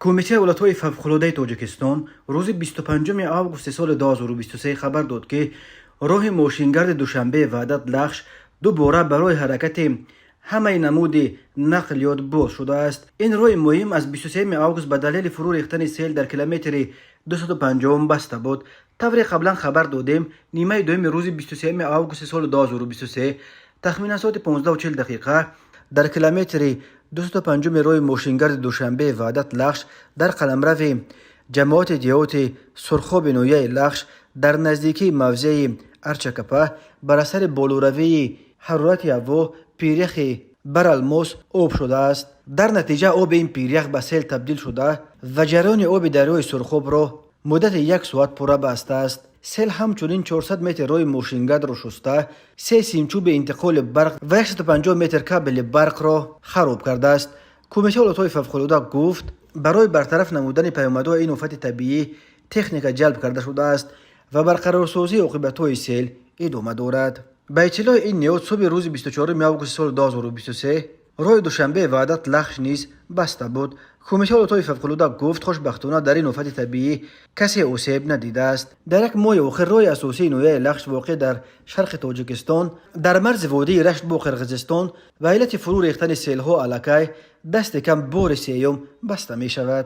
کمیته ولایت‌های فوق‌العاده تاجیکستان روز 25 آگوست سال 2023 خبر داد که راه ماشینگرد دوشنبه وحدت لخش دوباره برای حرکت همه نمود نقلیات باز شده است. این راه مهم از 23 آگوست به دلیل فرو ریختن سیل در کیلومتر 250 بسته بود. طوری قبلا خبر دادیم نیمه دوم روز 23 آگوست سال 2023 تخمینا ساعت 15:40 دقیقه در کیلومتر 250 راه ماشینگرد دوشنبه وحدت لخش در قلمرو جماعت دیهات سرخاب نویه لخش در نزدیکی موضع ارچکپه بر اثر بالوروی حرارت هوا پیریخ بر الماس آب شده است. در نتیجه آب این پیریخ به سیل تبدیل شده و جریان آب دریای سرخاب را مدت 1 ساعت پوره بسته است. سیل همچنین 400 متر راه ماشینگرد را شسته، 3 سیمچوب انتقال برق و 150 متر کابل برق را خراب کرده است. کمیته ولایت‌های فوق‌العاده گفت برای برطرف نمودن پیامدهای این آفت طبیعی تکنیک جلب کرده شده است و برقرارسازی عاقبت‌های سیل ادامه دارد. به اطلاع این نهاد صبح روز 24 آگوست سال 2023 راه دوشنبه وحدت لخش نیز بسته بود. کمیته ولایت‌های فوق‌العاده گفت خوشبختانه در این آفت طبیعی کسی آسیب ندیده است. در یک ماه آخر راه اساسی نویه لخش واقع در شرق تاجیکستان در مرز وادی رشت با قرقیزستان و علت فرو ریختن سیل‌ها الکی دست کم بار سیوم بسته می شود.